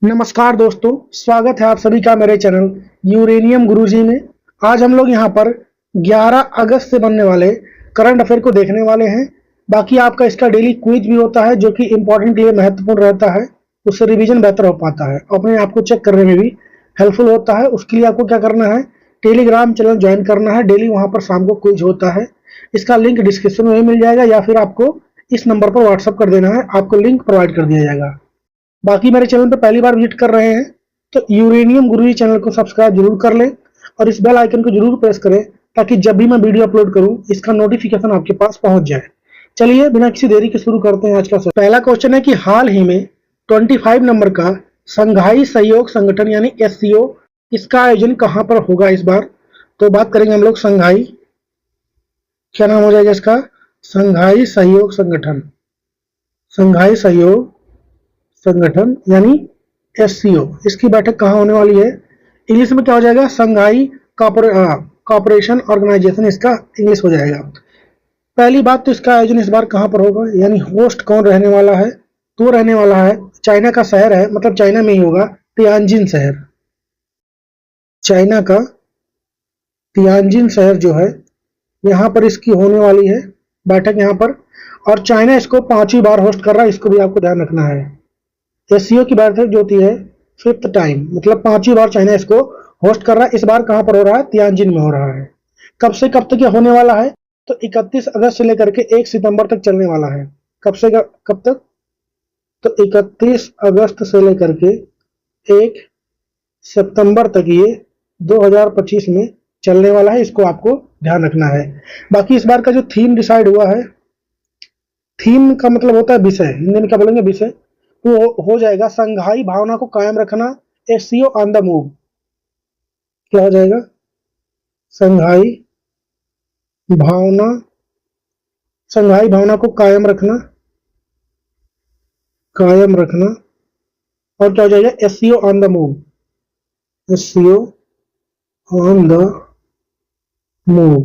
नमस्कार दोस्तों, स्वागत है आप सभी का मेरे चैनल यूरेनियम गुरुजी में। आज हम लोग यहाँ पर 11 अगस्त से बनने वाले करंट अफेयर को देखने वाले हैं। बाकी आपका इसका डेली क्विज भी होता है जो कि इम्पोर्टेंट के लिए महत्वपूर्ण रहता है। उससे रिवीजन बेहतर हो पाता है, अपने आप को चेक करने में भी हेल्पफुल होता है। उसके लिए आपको क्या करना है, टेलीग्राम चैनल ज्वाइन करना है। डेली वहाँ पर शाम को क्विज होता है। इसका लिंक डिस्क्रिप्शन में मिल जाएगा या फिर आपको इस नंबर पर व्हाट्सअप कर देना है, आपको लिंक प्रोवाइड कर दिया जाएगा। बाकी मेरे चैनल पर पहली बार विजिट कर रहे हैं तो यूरेनियम गुरुजी चैनल को सब्सक्राइब जरूर कर लें और इस बेल आइकन को जरूर प्रेस करें ताकि जब भी मैं वीडियो अपलोड करूं इसका नोटिफिकेशन आपके पास पहुंच जाए। चलिए बिना किसी देरी के शुरू करते हैं आज का सवाल। पहला क्वेश्चन है कि हाल ही में 25 नंबर का संघाई सहयोग संगठन यानी एससीओ इसका आयोजन कहां पर होगा इस बार। तो बात करेंगे हम लोग संघाई, क्या नाम हो जाएगा इसका, संघाई सहयोग संगठन। संघाई सहयोग संगठन यानी एससीओ, इसकी बैठक कहाँ होने वाली है। इंग्लिश में क्या हो जाएगा, संघाई कॉपरेशन ऑर्गेनाइजेशन, इसका इंग्लिश हो जाएगा। पहली बात तो इसका आयोजन इस बार कहाँ पर होगा, यानी होस्ट कौन रहने वाला है। तो रहने वाला है चाइना का शहर है, मतलब चाइना में ही होगा, तियानजिन शहर। चाइना का तियानजिन शहर जो है यहाँ पर इसकी होने वाली है बैठक यहाँ पर। और चाइना इसको 5वीं बार होस्ट कर रहा है, इसको भी आपको ध्यान रखना है। एससीओ की बैठक जो होती है 5th टाइम, मतलब 5वीं बार चाइना इसको होस्ट कर रहा है। इस बार कहां पर हो रहा है, तियानजिन में हो रहा है। कब से कब तक यह होने वाला है, तो 31 अगस्त से लेकर के 1 सितंबर तक चलने वाला है। कब से कब तक, तो 31 अगस्त से लेकर के 1 सितंबर तक ये 2025 में चलने वाला है, इसको आपको ध्यान रखना है। बाकी इस बार का जो थीम डिसाइड हुआ है, थीम का मतलब होता है विषय, हिंदी में क्या बोलेंगे, विषय। वो हो जाएगा संघाई भावना को कायम रखना, एससीओ ऑन द मूव। क्या हो जाएगा, संघाई भावना, संघाई भावना को कायम रखना, कायम रखना। और क्या हो जाएगा, SCO on the move, SCO on the move.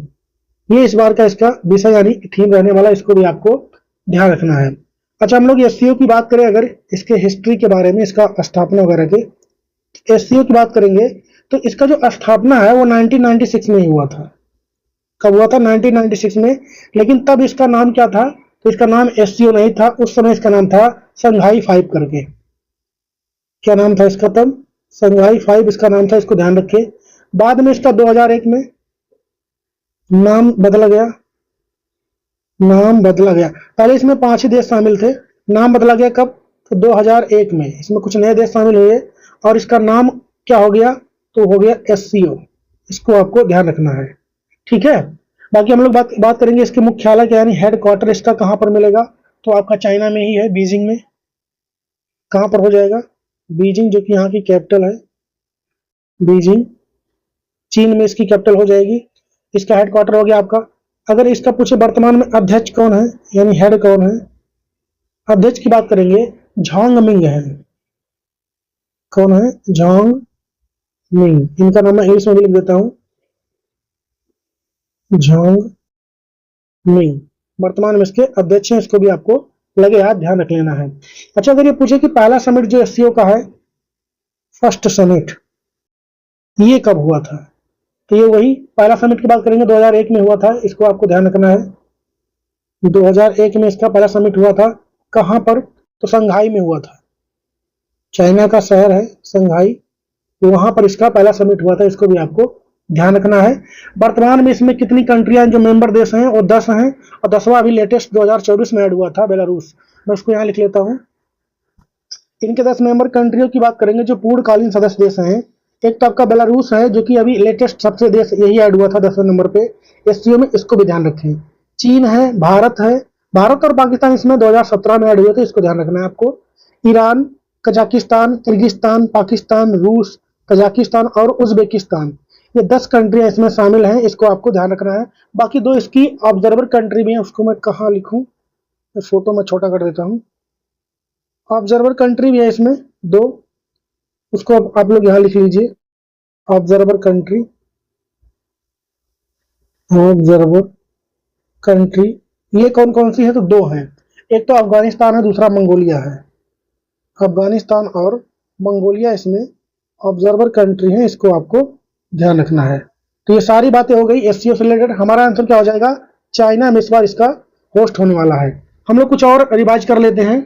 ये इस बार का इसका विषय यानी थीम रहने वाला, इसको भी आपको ध्यान रखना है। अच्छा, हम लोग एससीओ की बात करें अगर इसके हिस्ट्री के बारे में, इसका स्थापना वगैरह के, एससीओ की बात करेंगे तो इसका जो स्थापना है वो 1996 में ही हुआ था। कब हुआ था, 1996 में। लेकिन तब इसका नाम क्या था, तो इसका नाम एससीओ नहीं था, उस समय इसका नाम था संघाई 5 करके। क्या नाम था इसका तब, संघाई 5 इसका नाम था, इसको ध्यान रखिए। बाद में इसका 2001 में नाम बदला गया, नाम बदला गया। पहले इसमें 5 ही देश शामिल थे, नाम बदला गया कब, तो 2001 में इसमें कुछ नए देश शामिल हुए और इसका नाम क्या हो गया, तो हो गया एससीओ। इसको आपको ध्यान रखना है, ठीक है। बाकी हम लोग बात करेंगे इसके मुख्यालय क्या यानी हेड क्वार्टर इसका कहां पर मिलेगा, तो आपका चाइना में ही है, बीजिंग में। कहां पर हो जाएगा, बीजिंग, जो कि यहाँ की कैपिटल है, बीजिंग। चीन में इसकी कैपिटल हो जाएगी। इसका हेड क्वार्टर हो गया आपका। अगर इसका पूछे वर्तमान में अध्यक्ष कौन है, यानी हेड कौन है, अध्यक्ष की बात करेंगे, झांग मिंग है। कौन है, झांग मिंग। इनका नाम मैं इंग्लिश में भी लिख देता हूं, झांग मिंग वर्तमान में इसके अध्यक्ष हैं, इसको भी आपको लगे हाथ ध्यान रख लेना है। अच्छा, अगर ये पूछे कि पहला समिट जो एससीओ का है, फर्स्ट समिट, ये कब हुआ था, तो ये वही पहला समिट की बात करेंगे 2001 में हुआ था, इसको आपको ध्यान रखना है। 2001 में इसका पहला समिट हुआ था। कहां पर, तो संघाई में हुआ था। चाइना का शहर है संघाई, तो वहां पर इसका पहला समिट हुआ था, इसको भी आपको ध्यान रखना है। वर्तमान में इसमें कितनी कंट्रियां जो मेंबर देश हैं वो 10 हैं, और 10वां अभी लेटेस्ट 2024 में ऐड हुआ था, बेलारूस। मैं उसको यहाँ लिख लेता हूँ। इनके 10 मेंबर कंट्रियों की बात करेंगे जो पूर्णकालीन सदस्य देश हैं। एक तो आपका बेलारूस है जो कि अभी लेटेस्ट सबसे देश यही ऐड हुआ था 10वें नंबर पे एससीओ में, इसको भी ध्यान रखें। चीन है, भारत है, भारत और पाकिस्तान इसमें 2017 में ऐड हुए थे, इसको ध्यान रखना है आपको। ईरान, कजाकिस्तान, किर्गिस्तान, पाकिस्तान, रूस, कजाकिस्तान और उज्बेकिस्तान, ये 10 कंट्रियां इसमें शामिल हैं, इसको आपको ध्यान रखना है। बाकी 2 इसकी ऑब्जर्वर कंट्री भी है, उसको मैं कहाँ लिखूं, फोटो में छोटा कर देता हूँ। ऑब्जर्वर कंट्री भी है इसमें 2, उसको आप लोग यहाँ लिख लीजिए, ऑब्जर्वर कंट्री, ऑब्जर्वर कंट्री। ये कौन कौन सी है, तो 2 हैं। एक तो अफगानिस्तान है, दूसरा मंगोलिया है। अफगानिस्तान और मंगोलिया इसमें ऑब्जर्वर कंट्री है, इसको आपको ध्यान रखना है। तो ये सारी बातें हो गई एससीओ से रिलेटेड। हमारा आंसर क्या हो जाएगा? चाइना में इस बार इसका होस्ट होने वाला है। हम लोग कुछ और रिवाइज कर लेते हैं,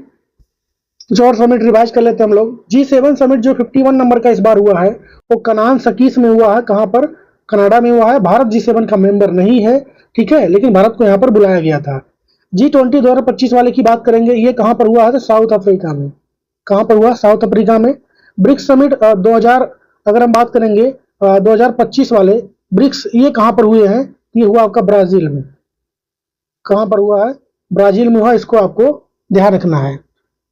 कुछ और समिट रिवाइज कर लेते हैं हम लोग। G7 समिट जो 51 नंबर का इस बार हुआ है वो कनान सकीस में हुआ है। कहां पर? कनाडा में हुआ है। भारत G7 का मेंबर नहीं है, ठीक है, लेकिन भारत को यहां पर बुलाया गया था। G20 2025 वाले की बात करेंगे, ये कहां पर हुआ है? तो साउथ अफ्रीका में। कहां पर हुआ? साउथ अफ्रीका में। ब्रिक्स समिट 2000 अगर हम बात करेंगे 2025 वाले ब्रिक्स, ये कहां पर हुए हैं? ये हुआ आपका ब्राजील में। कहां पर हुआ है? ब्राजील में हुआ। इसको आपको ध्यान रखना है।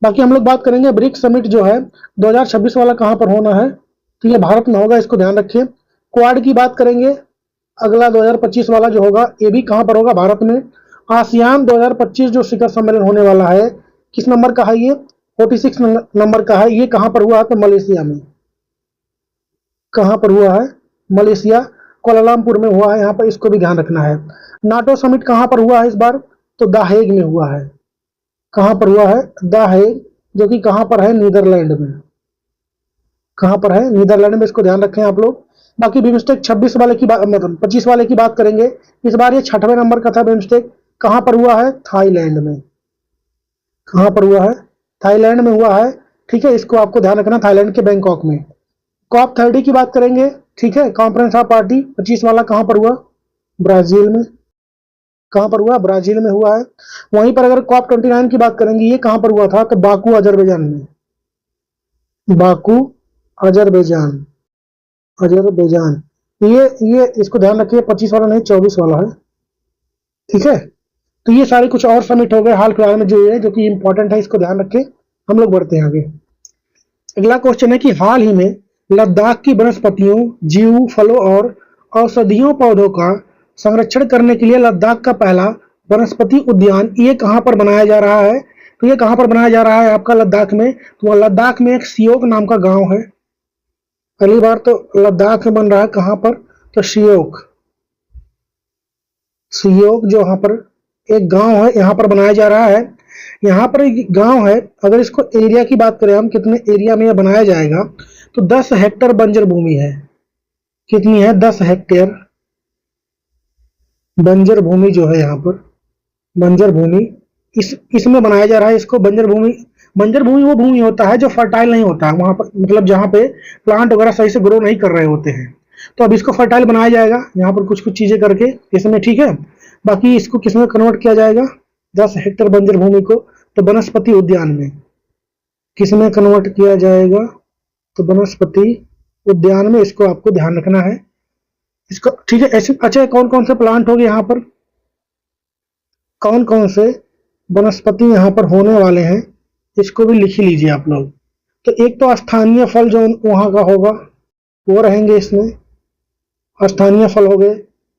बाकी हम लोग बात करेंगे ब्रिक्स समिट जो है 2026 वाला कहां पर होना है? तो ये भारत में होगा, इसको ध्यान रखिए। क्वाड की बात करेंगे, अगला 2025 वाला जो होगा ये भी कहां पर होगा? भारत में। आसियान 2025 जो शिखर सम्मेलन होने वाला है, किस नंबर का है ये? 46 नंबर का है। ये कहां पर हुआ है? तो मलेशिया में। कहां पर हुआ है? मलेशिया, कोलालमपुर में हुआ है यहाँ पर, इसको भी ध्यान रखना है। नाटो समिट कहां पर हुआ है इस बार? तो द हेग में हुआ है। कहां पर हुआ है? द हेग, जो कि कहां पर है? नीदरलैंड में। कहां पर है? नीदरलैंड में, इसको ध्यान रखें आप लोग। बाकी बिम्स्टेक 26 वाले की बात, मतलब 25 वाले की बात करेंगे, इस बार ये 6वें नंबर का था बिम्स्टेक। कहां पर हुआ है? थाईलैंड में। कहां पर हुआ है? थाईलैंड में हुआ है, ठीक है, इसको आपको ध्यान रखना, थाईलैंड के बैंकॉक में। कॉप 30 की बात करेंगे, ठीक है, कॉन्फ्रेंस ऑफ पार्टी 25 वाला कहां पर हुआ? ब्राजील में। कहां पर हुआ? ब्राजील में हुआ है। वहीं पर अगर कॉप 29 की बात करेंगे, ये कहां पर हुआ था? तो बाकू अजरबैजान में। Baku Azerbaijan, Azerbaijan. ये इसको ध्यान रखिए, 25 वाला नहीं 24 वाला है, ठीक है। तो ये सारे कुछ और समिट हो गए हाल फिलहाल में जो है, जो कि इंपॉर्टेंट है, इसको ध्यान रखें। हम लोग बढ़ते हैं आगे। अगला क्वेश्चन है कि हाल ही में लद्दाख की वनस्पतियों, जीव, फलों और औषधीय पौधों का संरक्षण करने के लिए लद्दाख का पहला वनस्पति उद्यान ये कहां पर बनाया जा रहा है? तो ये कहां पर बनाया जा रहा है आपका? लद्दाख में। तो लद्दाख में एक सियोक नाम का गांव है। पहली बार तो लद्दाख में बन रहा है, कहां पर? तो सियोक, सियोक जो यहाँ पर एक गांव है, यहाँ पर बनाया जा रहा है। यहाँ पर एक गांव है, अगर इसको एरिया की बात करें हम, कितने एरिया में यह बनाया जाएगा, तो 10 हेक्टेयर बंजर भूमि है। कितनी है? 10 हेक्टेयर बंजर भूमि जो है यहाँ पर, बंजर भूमि इसमें बनाया जा रहा है इसको। बंजर भूमि, बंजर भूमि वो भूमि होता है जो फर्टाइल नहीं होता है वहां पर, मतलब जहाँ पे प्लांट वगैरह सही से ग्रो नहीं कर रहे होते हैं। तो अब इसको फर्टाइल बनाया जाएगा यहाँ पर कुछ कुछ चीजें करके इसमें, ठीक है। बाकी इसको किसमें कन्वर्ट किया जाएगा? 10 हेक्टेयर बंजर भूमि को तो वनस्पति उद्यान में। किसमें कन्वर्ट किया जाएगा? तो वनस्पति उद्यान में, इसको आपको ध्यान रखना है इसको, ठीक है। ऐसे अच्छा, कौन कौन से प्लांट होंगे यहाँ पर, कौन कौन से वनस्पति यहाँ पर होने वाले हैं, इसको भी लिख ही लीजिए आप लोग। तो एक तो स्थानीय फल जो वहां का होगा वो रहेंगे इसमें, स्थानीय फल हो गए।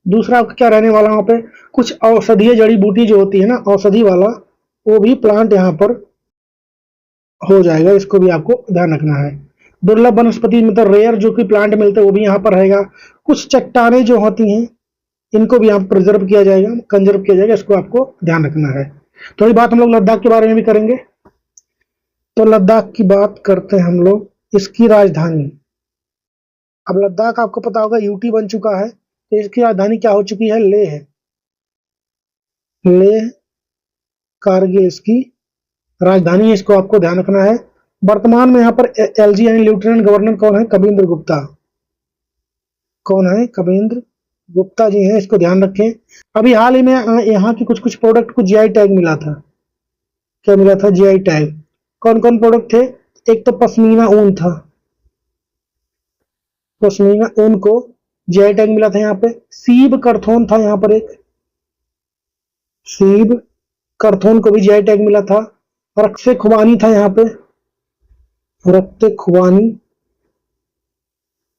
दूसरा क्या रहने वाला वहां पे? कुछ औषधीय जड़ी बूटी जो होती है ना, औषधि वाला, वो भी प्लांट यहाँ पर हो जाएगा, इसको भी आपको ध्यान रखना है। दुर्लभ वनस्पति मतलब रेयर जो कि प्लांट मिलते हैं वो भी यहाँ पर रहेगा। कुछ चट्टानें जो होती हैं इनको भी यहाँ पर प्रिजर्व किया जाएगा, कंजर्व किया जाएगा, इसको आपको ध्यान रखना है। थोड़ी बात हम लोग लद्दाख के बारे में भी करेंगे। तो लद्दाख की बात करते हैं हम लोग, इसकी राजधानी, अब लद्दाख आपको पता होगा यूटी बन चुका है, तो इसकी राजधानी क्या हो चुकी है? लेह है। लेह कारगिल इसकी राजधानी है, इसको आपको ध्यान रखना है। वर्तमान में यहाँ पर एलजी यानी लेफ्टिनेंट गवर्नर कौन है? कबींद्र गुप्ता। कौन है? कबींद्र गुप्ता जी हैं, इसको ध्यान रखें। अभी हाल ही में यहाँ की कुछ कुछ प्रोडक्ट को जीआई टैग मिला था। क्या मिला था? GI tag. कौन कौन प्रोडक्ट थे? एक तो पश्मीना ऊन था, पश्मीना ऊन को जीआई टैग मिला था यहाँ पे। सीब करथोन था यहाँ पर एक, सीब करथोन को भी जीआई टैग मिला था। रक्से खुबानी था यहाँ पे, रक्ते खुबानी।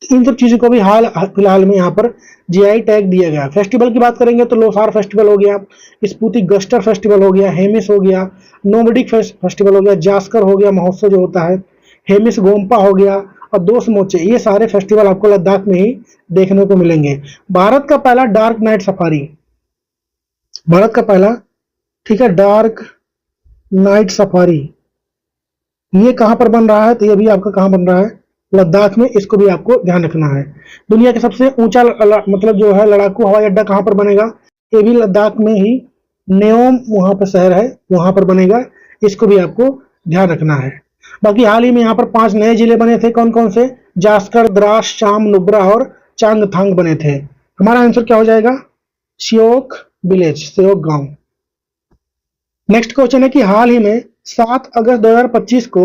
इन सब चीजों को भी हाल फिलहाल में यहाँ पर जीआई टैग दिया गया। फेस्टिवल की बात करेंगे तो लोसार फेस्टिवल हो गया, स्पूतिक गस्टर फेस्टिवल हो गया, हेमिस हो गया, नोमडिक फेस्टिवल हो गया, जास्कर हो गया महोत्सव जो होता है, हेमिस गोम्पा हो गया और दोस्त मोचे, ये सारे फेस्टिवल आपको लद्दाख में ही देखने को मिलेंगे। भारत का पहला डार्क नाइट सफारी, भारत का पहला, ठीक है, डार्क नाइट सफारी ये कहाँ पर बन रहा है, तो ये भी आपका कहाँ बन रहा है, लद्दाख में। इसको भी आपको ध्यान रखना है। दुनिया का सबसे ऊंचा मतलब जो है लड़ाकू हवाई अड्डा कहाँ पर बनेगा, ये भी लद्दाख में ही, नेओम वहां पर शहर है, वहां पर बनेगा। इसको भी आपको ध्यान रखना है। बाकी हाल ही में यहाँ पर 5 नए जिले बने थे। कौन कौन से? जास्कर, द्रास, शाम, नुब्रा और चांगथांग बने थे। हमारा आंसर क्या हो जाएगा? श्योक विलेज, श्योक गांव। नेक्स्ट क्वेश्चन है कि हाल ही में 7 अगस्त 2025 को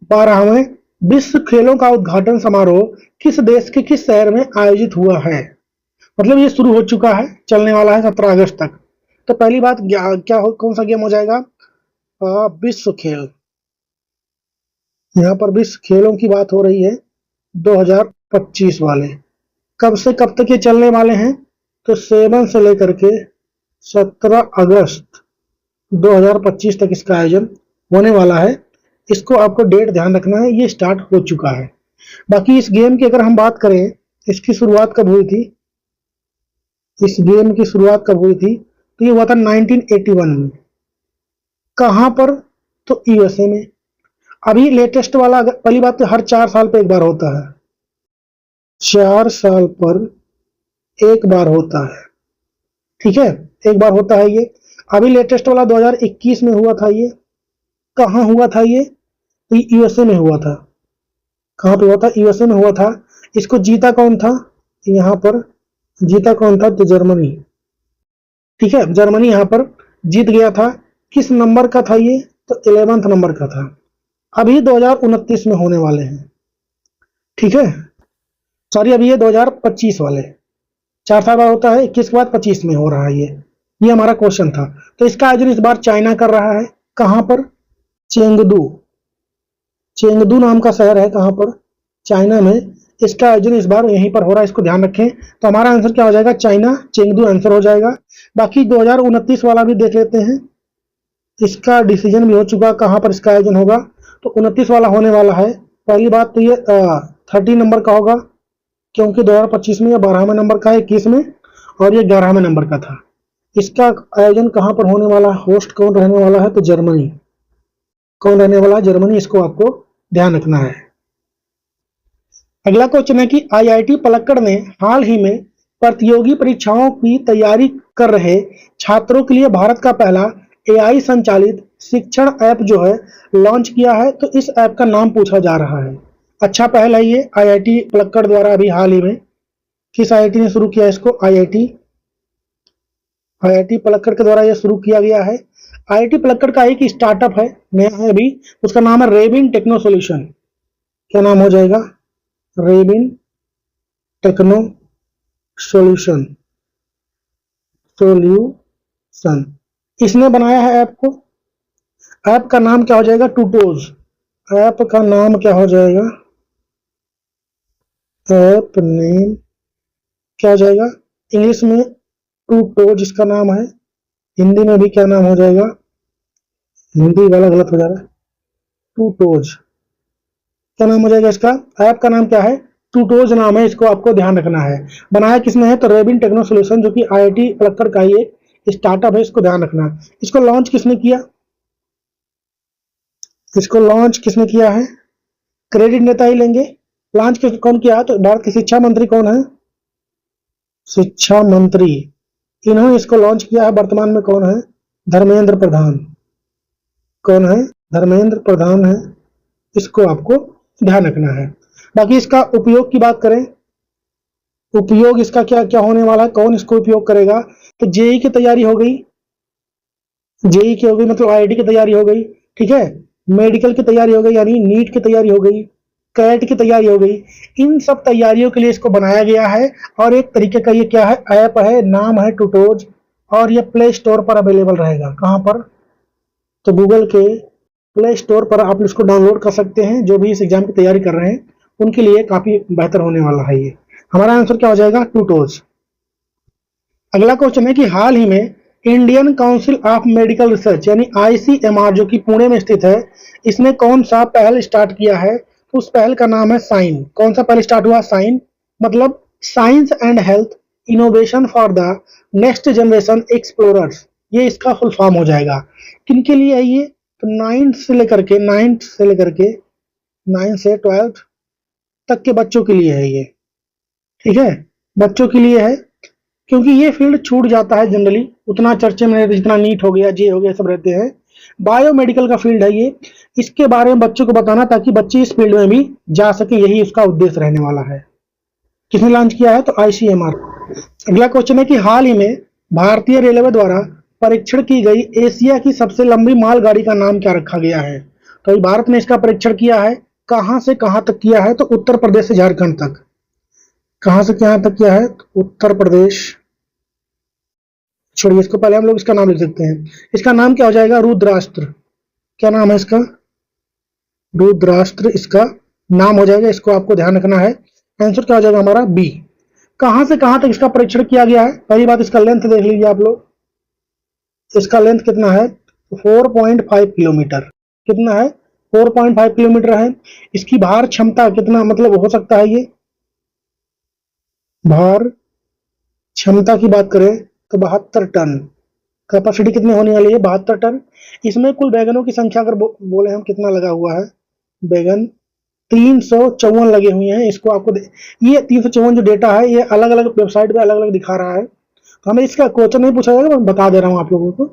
12वें विश्व खेलों का उद्घाटन समारोह किस देश के किस शहर में आयोजित हुआ है? मतलब ये शुरू हो चुका है, चलने वाला है 17 अगस्त तक। तो पहली बात कौन सा गेम हो जाएगा? विश्व खेल। यहाँ पर विश्व खेलों की बात हो रही है 2025 वाले। कब से कब तक ये चलने वाले हैं? तो 7 से लेकर के 17 अगस्त 2025 तक इसका आयोजन होने वाला है। इसको आपको डेट ध्यान रखना है, ये स्टार्ट हो चुका है। बाकी इस गेम की अगर हम बात करें, इसकी शुरुआत कब हुई थी? इस गेम की शुरुआत कब हुई थी? तो ये हुआ था 1981 में। कहां पर? तो यूएसए में। अभी लेटेस्ट वाला, पहली बात तो हर 4 साल पे एक बार होता है, 4 साल पर एक बार होता है, ठीक है, एक बार होता है ये। अभी लेटेस्ट वाला 2021 में हुआ था ये। कहाँ हुआ था ये? यूएसए में हुआ था। कहाँ पे हुआ था? यूएसए में हुआ था। इसको जीता कौन था? यहाँ पर जीता कौन था? तो जर्मनी, ठीक है, जर्मनी यहाँ पर जीत गया था। किस नंबर का था ये? तो 11th नंबर का था। अभी 2029 में होने वाले हैं, ठीक है, सॉरी, अभी ये 2025 वाले, 4 साल बाद होता है, 21 के बाद 25 में हो रहा है ये हमारा क्वेश्चन था। तो इसका आयोजन इस बार चाइना कर रहा है। कहां पर? चेंगडू, चेंगडू नाम का शहर है, कहां पर? चाइना में। इसका आयोजन इस बार यहीं पर हो रहा है, इसको ध्यान रखें। तो हमारा आंसर क्या हो जाएगा? चाइना, चेंगडू आंसर हो जाएगा। बाकी 2029 वाला भी देख लेते हैं। इसका डिसीजन भी हो चुका, कहां पर इसका आयोजन होगा। तो 29 वाला होने वाला है। पहली बात तो ये 30 नंबर का होगा, क्योंकि 2025 में ये 12वें नंबर का है, 21 में, और ये 11वें नंबर का था। इसका आयोजन कहां पर होने वाला है? होस्ट कौन रहने वाला है? तो जर्मनी। कौन रहने वाला है? जर्मनी। इसको आपको ध्यान रखना है। अगला क्वेश्चन है कि आईआईटी पलक्कड़ ने हाल ही में प्रतियोगी परीक्षाओं की तैयारी कर रहे छात्रों के लिए भारत का पहला एआई संचालित शिक्षण ऐप जो है लॉन्च किया है। तो इस ऐप का नाम पूछा जा रहा है। अच्छा पहल है ये आईआईटी पलक्कड़ द्वारा। अभी हाल ही में किस आईआईटी ने शुरू किया इसको? आईआईटी पलक्कड़ के द्वारा यह शुरू किया गया है। आईआईटी पलक्कड़ का एक स्टार्टअप है, नया है अभी, उसका नाम है रेबिन टेक्नो सॉल्यूशन। क्या नाम हो जाएगा? Rebin techno solution. इसने बनाया है ऐप को। ऐप का नाम क्या हो जाएगा? टूटोज। ऐप का नाम क्या हो जाएगा? ऐप नेम क्या हो जाएगा? इंग्लिश में टूटोज इसका नाम है, हिंदी में भी क्या नाम हो जाएगा? हिंदी वाला गलत हो जा रहा है, टूटोज। क्या नाम हो जाएगा इसका? ऐप का नाम क्या है? टूटोज नाम है। इसको आपको ध्यान रखना है। बनाया किसने है? तो रेबिन टेक्नो सॉल्यूशन, जो कि आईआईटी पलक्कड़ का ही एक स्टार्टअप है। इसको ध्यान रखना है। इसको लॉन्च किसने किया? इसको लॉन्च किसने किया है? क्रेडिट नेता ही लेंगे। लॉन्च कौन किया है? तो भारत के शिक्षा मंत्री कौन है? शिक्षा मंत्री, इन्होंने इसको लॉन्च किया है। वर्तमान में कौन है? धर्मेंद्र प्रधान। कौन है? धर्मेंद्र प्रधान है। इसको आपको ध्यान रखना है। बाकी इसका उपयोग की बात करें, उपयोग इसका क्या क्या होने वाला है, कौन इसको उपयोग करेगा? तो जेई की तैयारी हो गई, जेई की हो गई, मतलब आईआईटी की तैयारी हो गई, ठीक है, मेडिकल की तैयारी हो गई, यानी नीट की तैयारी हो गई, कैट की तैयारी हो गई। इन सब तैयारियों के लिए इसको बनाया गया है। और एक तरीके का ये क्या है? ऐप है, नाम है टूटोज, और ये प्ले स्टोर पर अवेलेबल रहेगा। कहां पर? तो गूगल के प्ले स्टोर पर आप इसको डाउनलोड कर सकते हैं। जो भी इस एग्जाम की तैयारी कर रहे हैं उनके लिए काफी बेहतर होने वाला है ये। हमारा आंसर क्या हो जाएगा? टूटोज। अगला क्वेश्चन है कि हाल ही में Indian council of medical research यानी आईसीएमआर, जो कि पुणे में स्थित है, इसने कौन सा पहल स्टार्ट किया है? तो उस पहल का नाम है साइन। कौन सा पहल स्टार्ट हुआ? साइन, मतलब science and health innovation for the next generation explorers, ये इसका फुल फॉर्म हो जाएगा। किनके लिए है ये? तो 9 से 12 तक के बच्चों के लिए है ये, ठीक है, बच्चों के लिए है, क्योंकि ये फील्ड छूट जाता है जनरली, उतना चर्चे में जितना नीट हो गया, जे हो गया, सब रहते हैं। बायोमेडिकल का फील्ड है ये, इसके बारे में बच्चों को बताना ताकि बच्चे इस फील्ड में भी जा सके, यही उसका उद्देश्य रहने वाला है। किसने लॉन्च किया है? तो ICMR। अगला क्वेश्चन है कि हाल ही में भारतीय रेलवे द्वारा परीक्षण की गई एशिया की सबसे लंबी मालगाड़ी का नाम क्या रखा गया है? तो भारत ने इसका परीक्षण किया है, कहां से कहां तक किया है? तो उत्तर प्रदेश से झारखंड तक। कहां से कहां तक किया है? तो उत्तर प्रदेश, छोड़िए इसको, पहले हम लोग इसका नाम लिख सकते हैं। इसका नाम क्या हो जाएगा? रुद्रास्त्र। क्या नाम है इसका? रुद्रास्त्र इसका नाम हो जाएगा, इसको आपको ध्यान रखना है। आंसर क्या हो जाएगा हमारा? बी। कहां से कहां तक इसका परीक्षण किया गया है? पहली बात इसका लेंथ देख लीजिए आप लोग, इसका लेंथ कितना है? 4.5 किलोमीटर। कितना है? 4.5 किलोमीटर है। इसकी भार क्षमता कितना मतलब हो सकता है? ये भार क्षमता की बात करें तो 72 टन। कैपेसिटी कितनी होने वाली है? 72 टन। इसमें कुल वैगनों की संख्या अगर बोले हम, कितना लगा हुआ है वैगन? 354 लगे हुए हैं। इसको आपको ये 354 जो डेटा है ये अलग अलग वेबसाइट पे अलग अलग दिखा रहा है, तो हमें इसका क्वेश्चन नहीं पूछा जाएगा, मैं बता दे रहा हूं आप लोगों को,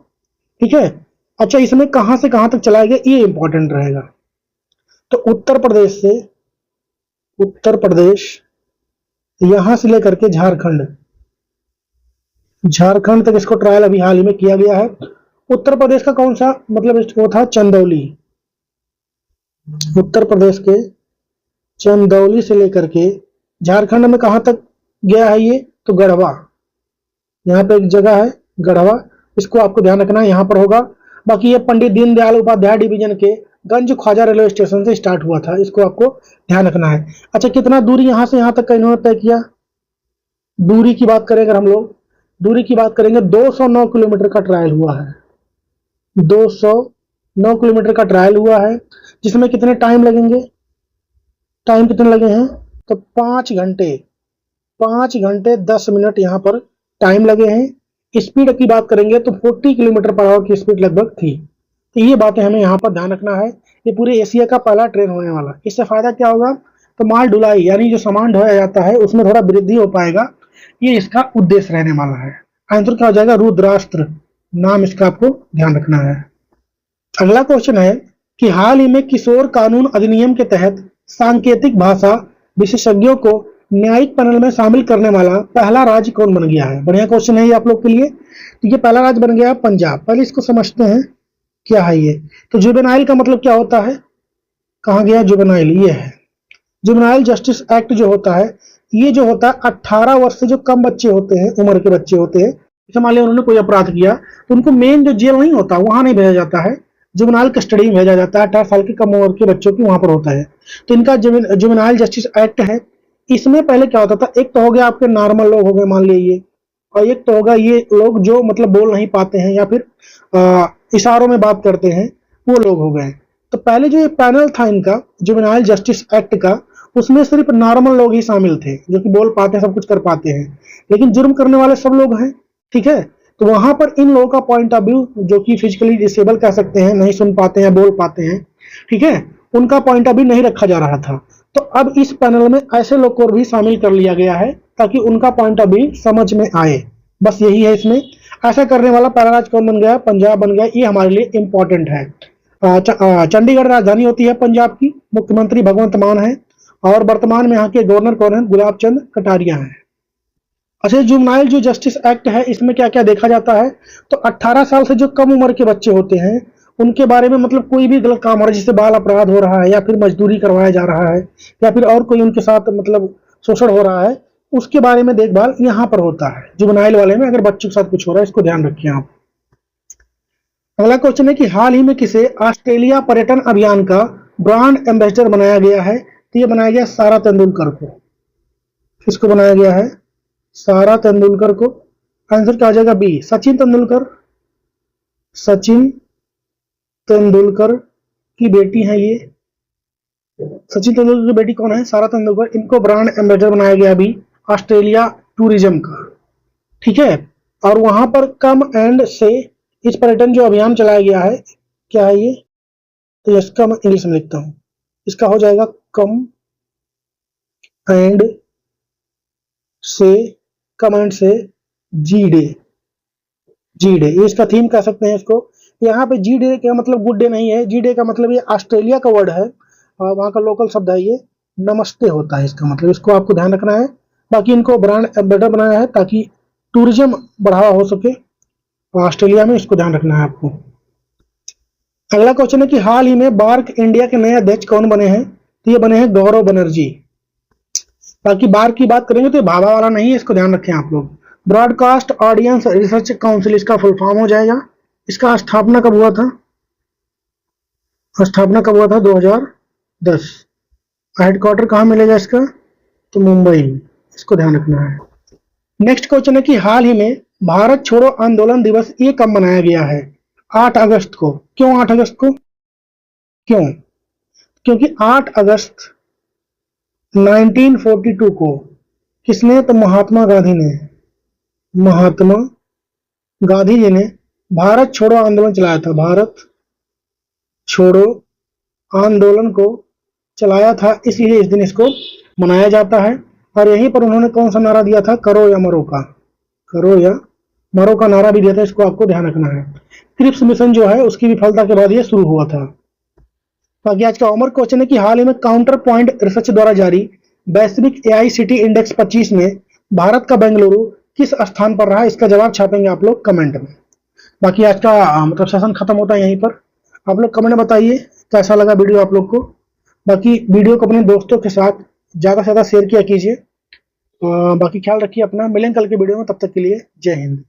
ठीक है। अच्छा, इसमें कहां से कहां तक चलाया गया ये इंपॉर्टेंट रहेगा। तो उत्तर प्रदेश यहां से लेकर के झारखंड तक इसको ट्रायल अभी हाल ही में किया गया है। उत्तर प्रदेश का कौन सा मतलब वो था? चंदौली। उत्तर प्रदेश के चंदौली से लेकर के झारखंड में कहां तक गया है ये? तो गढ़वा। यहाँ पे एक जगह है गढ़वा, इसको आपको ध्यान रखना है, यहाँ पर होगा। बाकी ये पंडित दीनदयाल उपाध्याय डिवीजन के गंज ख्वाजा रेलवे स्टेशन से स्टार्ट हुआ था, इसको आपको ध्यान रखना है। अच्छा, कितना दूरी यहाँ से यहाँ तक का इन्होंने तय किया? दूरी की बात करें अगर हम लोग, दूरी की बात करेंगे, 209 किलोमीटर का ट्रायल हुआ है। 209 किलोमीटर का ट्रायल हुआ है, जिसमें कितने टाइम लगेंगे? टाइम कितने लगे हैं? तो 5 घंटे 10 मिनट यहाँ पर टाइम लगे हैं। स्पीड की बात करेंगे तो 40 किलोमीटर पर आवर की स्पीड लगभग थी। तो ये बातें हमें यहाँ पर ध्यान रखना है। ये पूरे एशिया का पहला ट्रेन होने वाला। इससे फायदा क्या होगा? तो माल ढुलाई यानी जो सामान ढोया जाता है उसमें थोड़ा वृद्धि हो पाएगा, ये इसका उद्देश्य रहने वाला है। आंसर क्या हो जाएगा? रुद्रास्त्र नाम इसका आपको ध्यान रखना है। अगला क्वेश्चन है कि हाल ही में किशोर कानून अधिनियम के तहत सांकेतिक भाषा विशेषज्ञों को न्यायिक पैनल में शामिल करने वाला पहला राज्य कौन बन गया है? बढ़िया क्वेश्चन है ये आप लोग के लिए। तो ये पहला राज्य बन गया पंजाब। पहले इसको समझते हैं क्या है ये। तो जुवेनाइल का मतलब क्या होता है? कहाँ गया जुवेनाइल? ये है जुवेनाइल जस्टिस एक्ट जो होता है, ये जो होता है 18 वर्ष से जो कम बच्चे होते हैं, उम्र के बच्चे होते हैं, जैसे मान लिया उन्होंने कोई अपराध किया तो उनको मेन जो जेल नहीं होता वहां नहीं भेजा जाता है, जुवेनाइल कस्टडी में भेजा जाता है। 18 साल के कम उम्र के बच्चों की वहां पर होता है। तो इनका जुवेनाइल जस्टिस एक्ट है। इसमें पहले क्या होता था? एक तो हो गया आपके नॉर्मल लोग हो गए मान लीजिए, और एक तो होगा ये लोग जो मतलब बोल नहीं पाते हैं या फिर इशारों में बात करते हैं, वो लोग हो गए। तो पहले जो ये पैनल था इनका जुवेनाइल जस्टिस एक्ट का, उसमें सिर्फ नॉर्मल लोग ही शामिल थे जो कि बोल पाते हैं, सब कुछ कर पाते हैं, लेकिन जुर्म करने वाले सब लोग हैं, ठीक है। तो वहां पर इन लोगों का पॉइंट ऑफ व्यू, जो कि फिजिकली डिसेबल कह सकते हैं, नहीं सुन पाते हैं, बोल पाते हैं, ठीक है, उनका पॉइंट ऑफ व्यू नहीं रखा जा रहा था। तो अब इस पैनल में ऐसे लोग को भी शामिल कर लिया गया है ताकि उनका पॉइंट ऑफ व्यू समझ में आए, बस यही है इसमें। ऐसा करने वाला पहला राज्य कौन बन गया? पंजाब बन गया। ये हमारे लिए इंपॉर्टेंट है। चंडीगढ़ राजधानी होती है पंजाब की, मुख्यमंत्री भगवंत मान है, और वर्तमान में यहाँ के गवर्नर कौन है? गुलाब चंद कटारिया है। अच्छा, जुवेनाइल जो जस्टिस एक्ट है, इसमें क्या क्या देखा जाता है? तो 18 साल से जो कम उम्र के बच्चे होते हैं उनके बारे में मतलब कोई भी गलत काम हो रहा है, जिससे बाल अपराध हो रहा है या फिर मजदूरी करवाया जा रहा है या फिर और कोई उनके साथ मतलब शोषण हो रहा है, उसके बारे में देखभाल यहाँ पर होता है जुवेनाइल वाले में। अगर बच्चों के साथ कुछ हो रहा है, इसको ध्यान रखिए आप। अगला क्वेश्चन है कि हाल ही में किसे ऑस्ट्रेलिया पर्यटन अभियान का ब्रांड एम्बेसडर बनाया गया है? तो ये बनाया गया सारा तेंदुलकर को। किसको बनाया गया है? सारा तेंदुलकर को। आंसर क्या आ जाएगा? बी, सचिन तेंदुलकर। सचिन तेंदुलकर की बेटी है ये। सचिन तेंदुलकर की बेटी कौन है? सारा तेंदुलकर। इनको ब्रांड एम्बेसडर बनाया गया अभी ऑस्ट्रेलिया टूरिज्म का, ठीक है। और वहां पर कम एंड से इस पर्यटन जो अभियान चलाया गया है, क्या है ये? तो इसका मैं इंग्लिश में लिखता हूँ, इसका हो जाएगा कम एंड से जी डे। जी डे ये इसका थीम कह सकते हैं इसको। यहाँ पे जी डे का मतलब गुड डे नहीं है, जी डे का मतलब ये ऑस्ट्रेलिया का वर्ड है और वहाँ का लोकल शब्द है, ये नमस्ते होता है इसका मतलब, इसको आपको ध्यान रखना है। बाकी इनको ब्रांड एम्बेसडर बनाया है ताकि टूरिज्म बढ़ावा हो सके ऑस्ट्रेलिया में, इसको ध्यान रखना है आपको। अगला क्वेश्चन है कि हाल ही में बार्क इंडिया के नए अध्यक्ष कौन बने हैं? तो ये बने हैं गौरव बनर्जी। बाकी बार्क की बात करेंगे तो भाभा वाला नहीं है, इसको ध्यान रखें आप लोग। ब्रॉडकास्ट ऑडियंस रिसर्च काउंसिल इसका फुल फॉर्म हो जाएगा। इसका स्थापना कब हुआ था? स्थापना कब हुआ था? 2010। हेडक्वार्टर कहाँ मिलेगा इसका? तो मुंबई, इसको ध्यान रखना है। नेक्स्ट क्वेश्चन है कि हाल ही में भारत छोड़ो आंदोलन दिवस ये कब मनाया गया है? 8 अगस्त को। क्यों 8 अगस्त को? क्यों? क्योंकि 8 अगस्त 1942 को किसने? तो महात्मा गांधी ने, महात्मा गांधी जी ने भारत छोड़ो आंदोलन चलाया था। भारत छोड़ो आंदोलन को चलाया था, इसलिए इस दिन इसको मनाया जाता है। और यहीं पर उन्होंने कौन सा नारा दिया था? करो या मरो का, करो या मरो का नारा भी दिया था, इसको आपको ध्यान रखना है। क्रिप्स मिशन जो है उसकी विफलता के बाद ये शुरू हुआ था। बाकी आज का अमर क्वेश्चन है कि हाल ही में काउंटर पॉइंट रिसर्च द्वारा जारी वैश्विक एआई सिटी इंडेक्स 25 में भारत का बेंगलुरु किस स्थान पर रहा? इसका जवाब छापेंगे आप लोग कमेंट में। बाकी आज का मतलब सेशन खत्म होता है यहीं पर। आप लोग कमेंट में बताइए कैसा लगा वीडियो आप लोग को। बाकी वीडियो को अपने दोस्तों के साथ ज़्यादा से ज़्यादा शेयर किया कीजिए। बाकी ख्याल रखिए अपना, मिलेंगे कल के वीडियो में, तब तक के लिए जय हिंद।